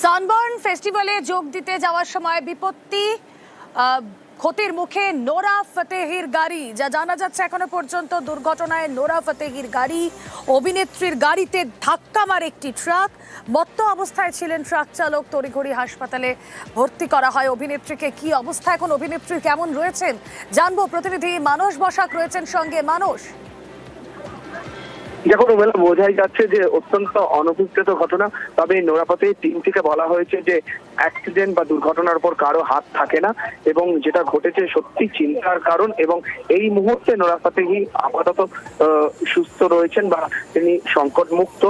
Sunburn ফেস্টিভ্যালে যোগ দিতে যাওয়ার সময় বিপত্তি, ক্ষতির মুখে নোরা ফতেহির গাড়ি। যা জানা যাচ্ছে এখনো পর্যন্ত দুর্ঘটনায় নোরা ফতেহির গাড়ি, অভিনেত্রীর গাড়িতে ধাক্কা মারে একটি ট্রাক। মত্ত অবস্থায় ছিলেন ট্রাক চালক, তড়িঘড়ি হাসপাতালে ভর্তি করা হয় অভিনেত্রীকে। কি অবস্থা এখন অভিনেত্রী, কেমন রয়েছেন জানবো। প্রতিনিধি মানস বসাক রয়েছেন সঙ্গে। মানস, দেখুন মেলা বোঝাই যাচ্ছে যে অত্যন্ত অনভিপ্রেত ঘটনা। তবে নোরাপথে টিম থেকে বলা হয়েছে যে অ্যাক্সিডেন্ট বা দুর্ঘটনার উপর কারো হাত থাকে না এবং যেটা ঘটেছে সত্যি চিন্তার কারণ। এবং এই মুহূর্তে নোরাপথেই আপাতত সুস্থ রয়েছেন বা তিনি সংকট মুক্ত।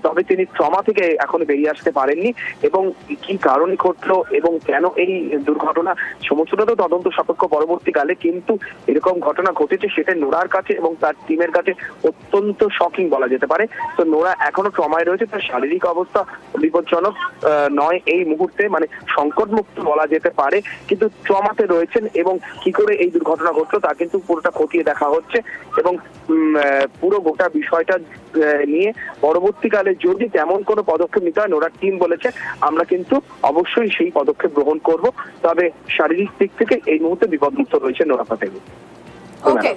তবে তিনি ট্রমা থেকে এখনো বেরিয়ে আসতে পারেননি এবং কি কারণে ঘটলো এবং কেন এই দুর্ঘটনা সমস্তটা তো তদন্ত সাপেক্ষ পরবর্তীকালে। কিন্তু এরকম ঘটনা ঘটেছে সেটা নোরার কাছে এবং তার টিমের কাছে অত্যন্ত শকিং বলা যেতে পারে। তো নোরা এখনো ট্রমায় রয়েছে, তার শারীরিক অবস্থা বিপজ্জনক নয় এই মুহূর্তে, মানে সংকট মুক্ত বলা যেতে পারে, কিন্তু ট্রমাতে রয়েছেন। এবং কি করে এই দুর্ঘটনা ঘটলো তা কিন্তু পুরোটা খতিয়ে দেখা হচ্ছে এবং পুরো গোটা বিষয়টা নিয়ে পরবর্তীকালে যদি তেমন কোনো পদক্ষেপ নিতে হয়, নোরার টিম বলেছে আমরা কিন্তু অবশ্যই সেই পদক্ষেপ গ্রহণ করব। তবে শারীরিক দিক থেকে এই মুহূর্তে বিপদমুক্ত রয়েছে Nora Fatehi. Okay.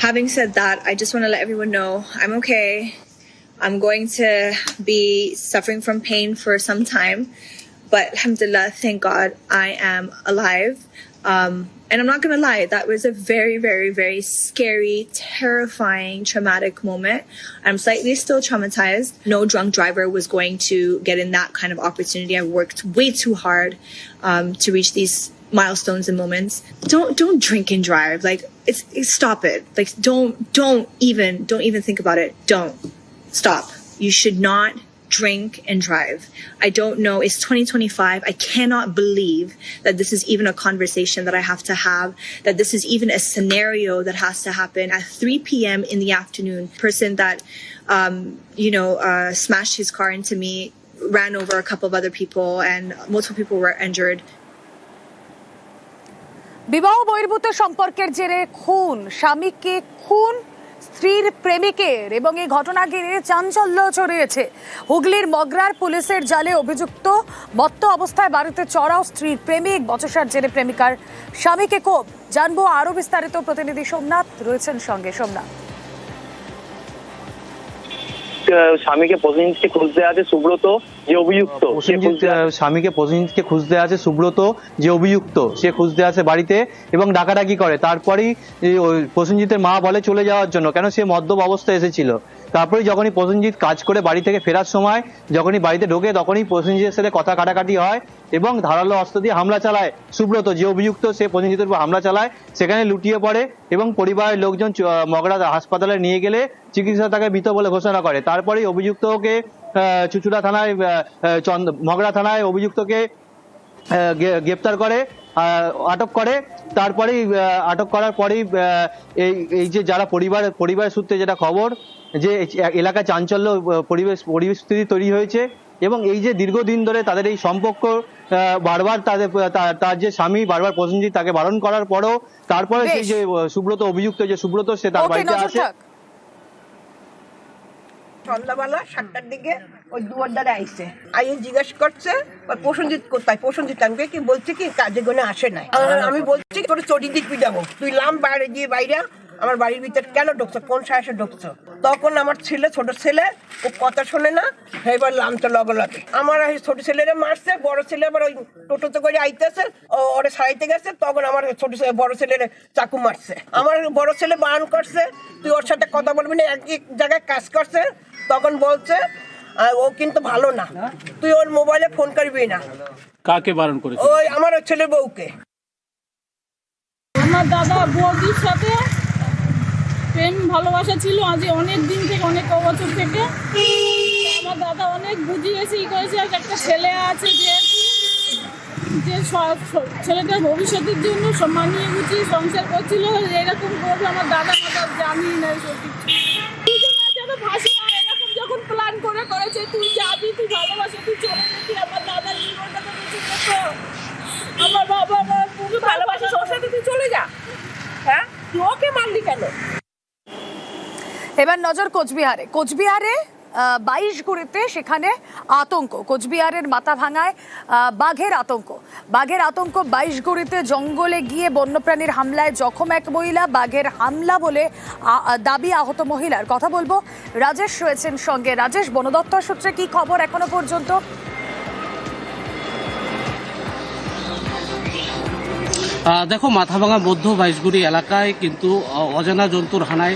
Having said that, I just want to let everyone know I'm okay. I'm going to be suffering from pain for some time, but alhamdulillah, thank God, I am alive. And I'm not going to lie, that was a very, very, very scary, terrifying, traumatic moment. I'm slightly still traumatized. No drunk driver was going to get in that kind of opportunity. I worked way too hard to reach these milestones and moments. Don't drink and drive. Like it's stop it. Like don't even think about it. Don't stop. You should not drink and drive. I don't know. It's 2025. I cannot believe that this is even a conversation that I have to have, that this is even a scenario that has to happen at 3 p.m. in the afternoon. Person that, smashed his car into me, ran over a couple of other people, and multiple people were injured. বিবাহ বহির্ভূত সম্পর্কের জেরে খুন, স্বামীকে খুন স্ত্রীর প্রেমিকের, এবং এই ঘটনা ঘিরে চাঞ্চল্য ছড়িয়েছে। হুগলির মগরার পুলিশের জালে অভিযুক্ত মত্ত অবস্থায় বাড়িতে চড়াও স্ত্রীর প্রেমিক, বচসার জেরে প্রেমিকার স্বামীকে কোপ। জানবো আরো বিস্তারিত, প্রতিনিধি সোমনাথ রয়েছেন সঙ্গে। সোমনাথ, স্বামীকে প্রসেনজিৎকে খুঁজতে আছে সুব্রত যে অভিযুক্ত, স্বামীকে প্রসেনজিৎকে খুঁজতে আছে সুব্রত যে অভিযুক্ত, সে খুঁজতে আসে বাড়িতে এবং ডাকাডাকি করে। তারপরেই প্রসেনজিতের মা বলে চলে যাওয়ার জন্য, কেন সে মদ্যপ অবস্থায় এসেছিল। তারপরে যখনই প্রসেনজিৎ কাজ করে বাড়ি থেকে ফেরার সময় যখনই বাড়িতে ঢোকে, তখনই প্রসেনজিতের সাথে কথা কাটাকাটি হয় এবং ধারালো অস্ত্র দিয়ে হামলা চালায় সুব্রত যে অভিযুক্ত। সে প্রসেনজিতের উপর হামলা চালায়, সেখানে লুটিয়ে পড়ে এবং পরিবারের লোকজন মগরা হাসপাতালে নিয়ে গেলে চিকিৎসা তাকে মৃত বলে ঘোষণা করে। তারপরেই অভিযুক্তকে চুচুড়া থানায়, মগরা থানায় অভিযুক্তকে গ্রেপ্তার করে, আটক করে। তারপরেই আটক করার পরেই এই যে যারা পরিবারের সূত্রে যেটা খবর, যে এলাকায় চাঞ্চল্য পরিস্থিতি তৈরি হয়েছে এবং এই যে দীর্ঘদিন ধরে তাদের এই সম্পর্ক, বারবার তার যে স্বামী বারবার প্রসেনজিৎ তাকে বারণ করার পরও তারপরে সেই যে সুব্রত অভিযুক্ত, যে সুব্রত, সে তার বাড়িতে আসে। সন্ধ্যাবেলা 7টার দিকে ওই দুয়ার দ্বারা আইসে, আইয়ে জিজ্ঞেস করছে প্রসেনজিৎ কোথায়। প্রসেনজিৎ আমি কি বলছে কি কাজে গনে আসে নাই। আমি বলছি তোর চটি দিক পিটাবো, তুই লাম বাইরে গিয়ে বাইরে আমার বাড়ির ভিতরে কেন ঢুকছো, কোন সাহসে ঢুকছো। তখন আমার ছেলে, ছোট ছেলে, ও কথা শোনে না, এবার লামটা লগে লাগে। আমার ছোট ছেলেরা মারছে, বড় ছেলে আবার ওই টোটোতে করে আইতেছে, ওরে সারাইতে গেছে, তখন আমার বড় ছেলের চাকু মারছে। আমার বড় ছেলে বারণ করছে তুই ওর সাথে কথা বলবি না, এক জায়গায় কাজ করছে। তখন বলছে ও কিন্তু ভালো না, তুই ওর মোবাইলে ফোন করবি না। কাকে বারণ করেছে? ওই আমার ছেলে বউকে। আমার দাদা বউদির সাথে প্রেম ভালোবাসা ছিল আজ অনেক দিন থেকে, অনেক বছর থেকে। আমার দাদা অনেক বুঝিয়েছে, ই করেছে। একটা ছেলে আছে যে ছেলেটার ভবিষ্যতের জন্য মানিয়ে গুছিয়ে সংসার করছিল, এরকম করবে আমার দাদা জানি না ভাষা। এরকম যখন প্ল্যান করেছে তুই যাবি, তুই ভালোবাসা, তুই চলে যেতি, আমার দাদার জীবনটা তো বেঁচে যেত। আমার বাবা আমার বুকে ভালোবাসা, ওর সাথে তুই চলে যা। হ্যাঁ, তুই ওকে মারলি কেন? এবার নজর কোচবিহারে। বাইশগুড়িতে সেখানে আতঙ্ক, কোচবিহারের মাথাভাঙায় বাঘের আতঙ্ক বাইশগুড়িতে জঙ্গলে গিয়ে বন্যপ্রাণীর হামলায় জখম এক মহিলা, বাঘের হামলা বলে দাবি আহত মহিলার। কথা বলবো, রাজেশ রয়েছেন সঙ্গে। রাজেশ, বন দপ্তর সূত্রে কি খবর এখনো পর্যন্ত? দেখো, মাথাভাঙা মধ্য বাইশগুড়ি এলাকায় কিন্তু অজানা জন্তুর হানায়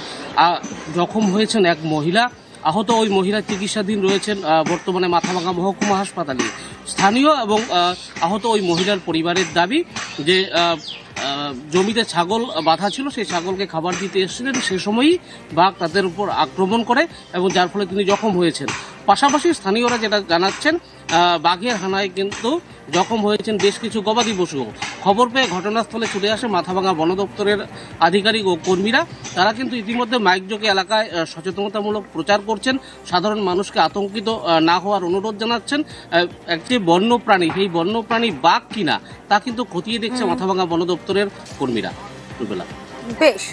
জখম হয়েছেন এক মহিলা। আহত ওই মহিলা চিকিৎসাধীন রয়েছেন বর্তমানে মাথাভাঙা মহকুমা হাসপাতালে। স্থানীয় এবং আহত ওই মহিলার পরিবারের দাবি যে জমিতে ছাগল বাঁধা ছিল, সেই ছাগলকে খাবার দিতে এসেছিলেন, সে সময়ই বাঘ তাদের উপর আক্রমণ করে এবং যার ফলে তিনি জখম হয়েছেন। পাশাপাশি স্থানীয়রা যেটা জানাচ্ছেন, বাঘের হানায় কিন্তু জখম হয়েছেন বেশ কিছু গবাদি পশুও। খবর পেয়ে ঘটনাস্থলে চলে আসে মাথাভাঙা বন দপ্তরের আধিকারিক ও কর্মীরা। তারা কিন্তু ইতিমধ্যে মাইকযোগে এলাকায় সচেতনতামূলক প্রচার করছেন, সাধারণ মানুষকে আতঙ্কিত না হওয়ার অনুরোধ জানাচ্ছেন। একটি বন্যপ্রাণী, সেই বন্যপ্রাণী বাঘ কিনা তা কিন্তু খতিয়ে দেখছে মাথাভাঙা বন দপ্তরের কর্মীরা। বেশ।